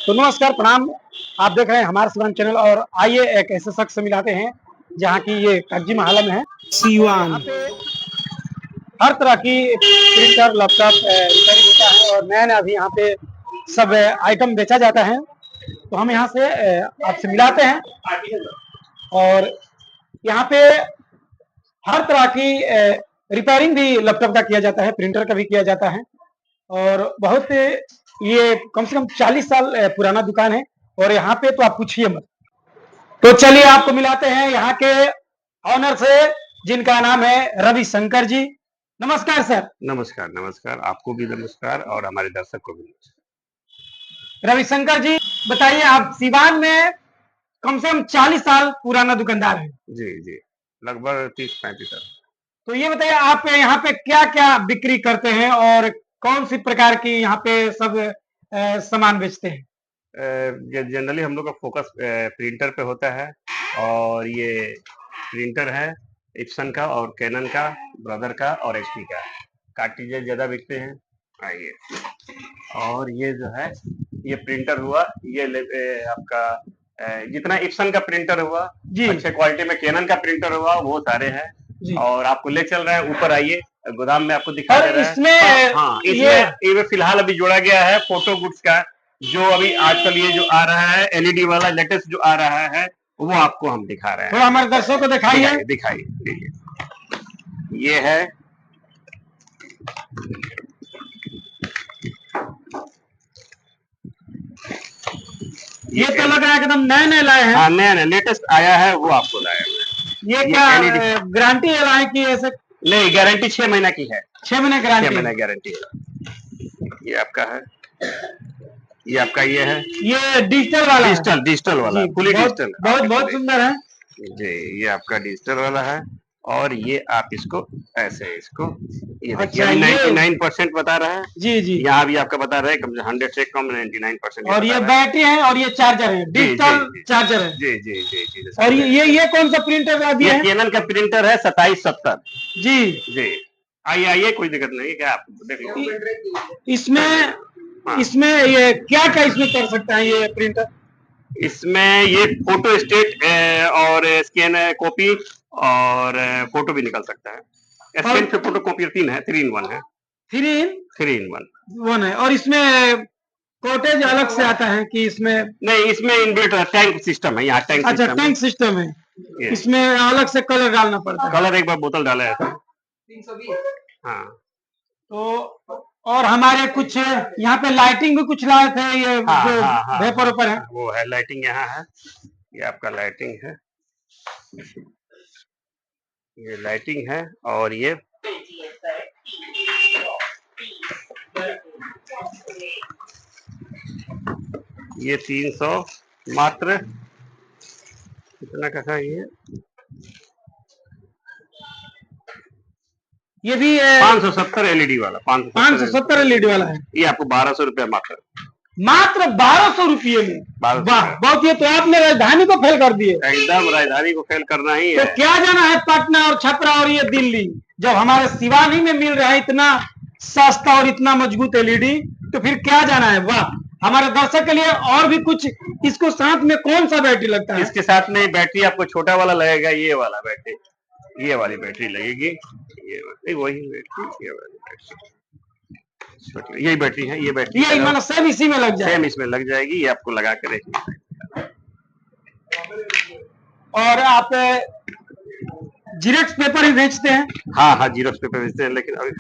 तो नमस्कार प्रणाम। आप देख रहे हैं हमारे सिवान चैनल और आइए एक ऐसे शख्स से मिलाते हैं जहाँ की ये कागजी महल में है सिवान। यहाँ पे हर तरह की प्रिंटर लैपटॉप रिपेयरिंग होता है और नया नया भी यहाँ पे सब आइटम बेचा जाता है। तो हम यहाँ से आपसे मिलाते हैं और यहाँ पे हर तरह की रिपेयरिंग भी लैपटॉप का किया जाता है, प्रिंटर का भी किया जाता है और बहुत ये कम से कम 40 साल पुराना दुकान है और यहाँ पे तो आप पूछिए मत। तो चलिए आपको मिलाते हैं यहाँ के ऑनर से, जिनका नाम है रविशंकर जी। नमस्कार सर। नमस्कार नमस्कार, आपको भी नमस्कार और हमारे दर्शक को भी नमस्कार। रविशंकर जी बताइए, आप सिवान में कम से कम 40 साल पुराना दुकानदार है। जी जी, लगभग 30-35 साल। तो ये बताइए आप यहाँ पे क्या क्या बिक्री करते हैं और कौन सी प्रकार की यहाँ पे सब सामान बेचते हैं? जनरली हम लोग का फोकस प्रिंटर पे होता है और ये प्रिंटर है इप्सन का और कैनन का, ब्रदर का और एचपी का। कार्ट्रिजेज ज्यादा बिकते हैं। आइए, और ये जो है ये प्रिंटर हुआ, ये आपका जितना इप्सन का प्रिंटर हुआ, अच्छे क्वालिटी में कैनन का प्रिंटर हुआ, वो सारे हैं और आपको ले चल रहे हैं। ऊपर आइए, गोदाम में आपको दिखा दे रहा है। इसमें ये फिलहाल अभी जोड़ा गया है फोटो गुड्स का, जो अभी आजकल ये जो आ रहा है एलईडी वाला लेटेस्ट जो आ रहा है, वो आपको हम दिखा रहे हैं। तो हमारे दर्शकों को दिखाइए। दिखाइए, ये है ये तो लग रहा है एकदम नए नए लाए हैं। हाँ, नया लेटेस्ट आया है, वो आपको लाया है। ये क्या गारंटी है लाए की ऐसे? नहीं, गारंटी 6 महीना की है। 6 महीने गारंटी? 6 महीना गारंटी है। ये आपका है, ये आपका ये है, ये डिजिटल वाला, डिजिटल वाला, फुली डिजिटल, बहुत सुंदर है जी। ये आपका डिजिटल वाला है और ये आप इसको ऐसे इसको ये देखिए, अभी 99% बता रहा है। जी जी, यहाँ भी आपका बता रहा है 100 से कम 99%। और ये बैटरी है और ये चार्जर है, डिजिटल चार्जर है। जी जी जी जी। और ये कौन सा प्रिंटर है? ये कैनन का प्रिंटर है 2770। जी जी, आइए कोई दिक्कत नहीं है, क्या आप देख लो। इसमें ये क्या क्या इसमें कर सकता है ये प्रिंटर? इसमें ये फोटो स्टेट और स्कैन कॉपी और फोटो भी निकल सकता है। स्कैन पे फोटो कॉपी 3 है, 3 in 1 है। 3 in 1 है। और इसमें कोटेज अलग से आता है कि इसमें? नहीं, इसमें इन्वर्टर टैंक सिस्टम है, यहाँ टैंक सिस्टम। अच्छा, टैंक सिस्टम है। इसमें अलग से कलर डालना पड़ता है। कलर एक बार बोतल डाला है 320। हाँ, तो और हमारे कुछ यहाँ पे लाइटिंग भी कुछ लाए थे, ये जो वेपर ऊपर है वो है लाइटिंग, यहाँ है, ये आपका लाइटिंग है, ये लाइटिंग है और ये 300 मात्र कितना का था ये भी 570 एलईडी वाला, 570 एलईडी वाला है। ये आपको 1200 रुपया मात्र 1200 रुपये में। वाह, बहुत। ये तो आपने राजधानी को फेल कर दिए। एकदम राजधानी को फेल करना ही है। तो क्या जाना है पटना और छपरा और ये दिल्ली, जब हमारे सिवानी में मिल रहा है इतना सस्ता और इतना मजबूत एलईडी, तो फिर क्या जाना है? वाह। हमारे दर्शक के लिए और भी कुछ, इसको साथ में कौन सा बैटरी लगता है? इसके साथ में बैटरी आपको छोटा वाला लगेगा, ये वाला बैटरी, ये वाली बैटरी लगेगी, ये वही बैटरी, ये वाली बैटरी, यही बैटरी है, ये बैटरी ये मतलब सेम इसी में लग जाएगी। सेम इसमें लग जाएगी, ये आपको लगा के देखना। और आप जीरोक्स पेपर ही बेचते हैं? हाँ, जीरोक्स पेपर बेचते हैं, लेकिन अभी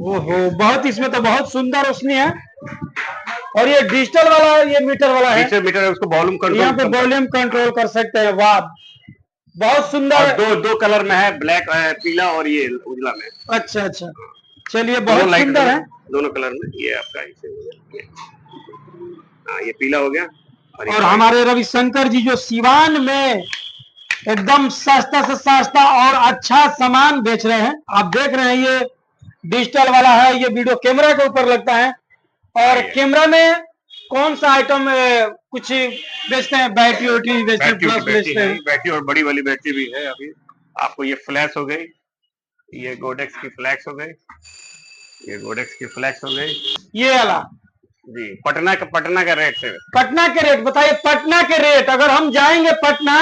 ओहो, बहुत, इसमें तो बहुत सुंदर रोशनी है। और ये डिजिटल वाला, ये मीटर वाला है, डिजिटल मीटर है, उसको वॉल्यूम कंट्रोल, यहाँ पे वॉल्यूम कंट्रोल कर सकते हैं। वाह, बहुत सुंदर। दो कलर में है, ब्लैक पीला और ये उजला में। अच्छा, चलिए, बहुत सुंदर है दोनों कलर में। ये आपका ये पीला हो गया। और हमारे रविशंकर जी जो सिवान में एकदम सस्ता से सस्ता और अच्छा सामान बेच रहे हैं, आप देख रहे हैं। ये डिजिटल वाला है, ये वीडियो कैमरा के ऊपर लगता है। और कैमरा में कौन सा आइटम कुछ बेचते हैं? बैटरी बेचते हैं, फ्लैश बेचते हैं। बैटरी और बड़ी वाली बैटरी भी है। अभी आपको ये फ्लैश हो गई, ये गोडेक्स की फ्लैश हो गई, ये गोडेक्स की फ्लैक्स हो गई ये वाला जी। पटना का रेट है। पटना के रेट बताइए। पटना के रेट अगर हम जाएंगे पटना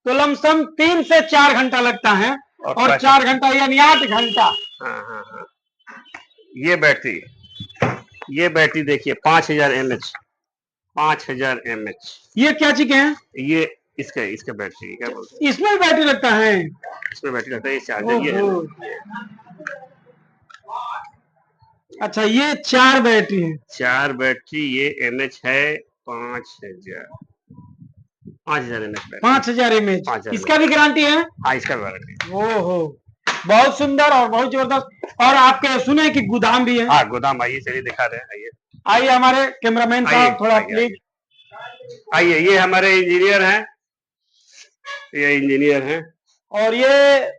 तो लमसम 3 से 4 घंटा लगता है, और 4 घंटा यानी 8 घंटा। हाँ। ये बैटरी देखिए 5000 mAh, 5000 mAh। ये क्या चीज है? ये इसका बैटरी क्या बोलते हैं, इसमें भी बैटरी लगता है? इसमें बैटरी लगता है, ये चार्जर ये है ओहो। ना। अच्छा, ये 4 बैटरी है। 4 बैटरी, ये mAh है 5000 mAh बैटरी। 5000 mAh 5000 इसका भी गारंटी है? हाँ, इसका भी वारंटी। ओहो, बहुत सुंदर और बहुत जबरदस्त। और आपके सुने कि गोदाम भी है? हाँ, गोदाम, आइए चलिए दिखा रहे हैं, आइए। आइए हमारे कैमरामैन साहब थोड़ा प्लीज आइए, ये हमारे इंजीनियर हैं, ये इंजीनियर हैं। और ये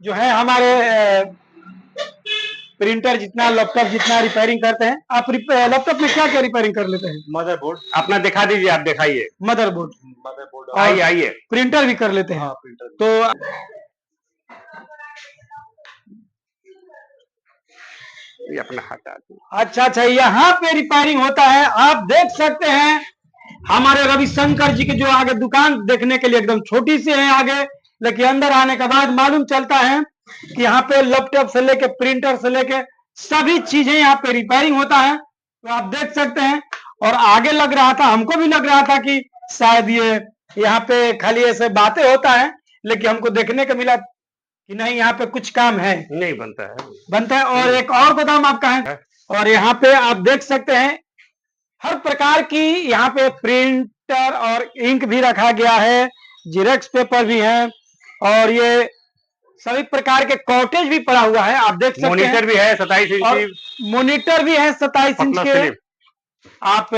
जो है हमारे प्रिंटर जितना, लैपटॉप जितना रिपेयरिंग करते हैं। आप लैपटॉप में क्या क्या रिपेयरिंग कर लेते हैं? मदरबोर्ड अपना दिखा दीजिए, आप दिखाइए। मदरबोर्ड आइए। प्रिंटर भी कर लेते हैं? हाँ, प्रिंटर तो ये अपना हटा दो। अच्छा, यहाँ पे रिपेयरिंग होता है। आप देख सकते हैं हमारे रविशंकर जी के जो आगे दुकान देखने के लिए एकदम छोटी सी है आगे, लेकिन अंदर आने के बाद मालूम चलता है कि यहाँ पे लैपटॉप से लेके प्रिंटर से लेके सभी चीजें यहाँ पे रिपेयरिंग होता है। तो आप देख सकते हैं। और आगे लग रहा था, हमको भी लग रहा था कि शायद ये यहाँ पे खाली ऐसे बातें होता है, लेकिन हमको देखने को मिला कि नहीं, यहाँ पे कुछ काम है, नहीं बनता है। और एक और गोदाम आपका है, और यहाँ पे आप देख सकते हैं हर प्रकार की यहाँ पे प्रिंटर और इंक भी रखा गया है, जेरॉक्स पेपर भी है, और ये सभी प्रकार के कॉटेज भी पड़ा हुआ है। आप देख सकते हैं मॉनिटर भी है 27 इंच, मॉनिटर भी है 27 इंच के। आप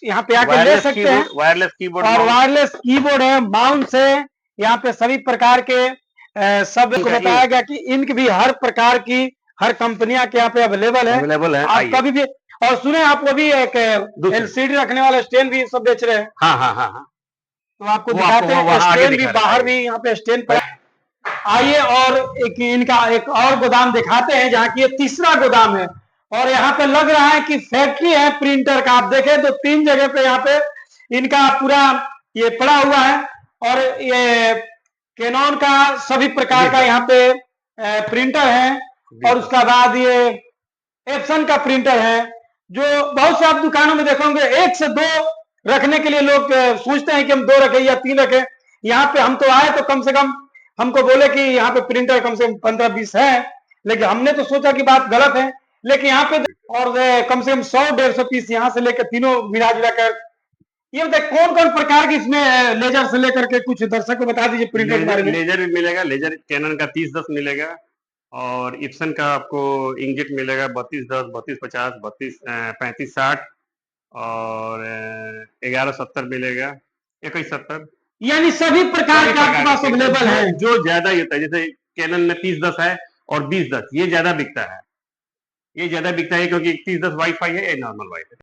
यहाँ पे आके ले सकते हैं। वायरलेस कीबोर्ड और वायरलेस कीबोर्ड है, माउस है। यहाँ पे सभी प्रकार के सब को बताया गया कि इंक भी हर प्रकार की, हर कंपनियां के यहाँ पे अवेलेबल है। आप कभी भी, और सुने आप वो भी एक एलसीडी रखने वाला स्टैंड भी सब बेच रहे हैं। हाँ। तो आपको दिखाते हैं स्टैंड भी, बाहर भी यहाँ पे स्टैंड पर। आइए और इनका एक और गोदाम दिखाते हैं, जहाँ की ये तीसरा गोदाम है। और यहाँ पे लग रहा है कि फैक्ट्री है प्रिंटर का। आप देखें तो 3 जगह पे यहाँ पे इनका पूरा ये पड़ा हुआ है। और ये कैनन का सभी प्रकार का यहाँ पे प्रिंटर है। और उसका बाद ये एप्सन का प्रिंटर है, जो बहुत से आप दुकानों में देखोगे 1 से 2 रखने के लिए लोग सोचते हैं कि हम 2 रखें या 3 रखें। यहाँ पे हम तो आए तो कम से कम हमको बोले कि यहाँ पे प्रिंटर कम से कम 15-20 है, लेकिन हमने तो सोचा कि बात गलत है। लेकिन यहाँ पे और कम से कम 100-150 पीस यहाँ से लेकर तीनों मिला जुला कर। ये बताए कौन कौन प्रकार के इसमें लेजर से लेकर के कुछ दर्शक को बता दीजिए प्रिंटर के बारे में। लेजर भी मिलेगा, लेजर कैनन का 3010 मिलेगा, और इप्सन का आपको इंकजेट मिलेगा 3210, 3250, 3560 और 1170 मिलेगा, 2170। यानी सभी प्रकार के आपके पास अवेलेबल है। जो ज्यादा ही होता है, जैसे कैनन में 3010 है और 2010, ये ज्यादा बिकता है। क्योंकि 3010 वाईफाई है, ये नॉर्मल वाईफाई है।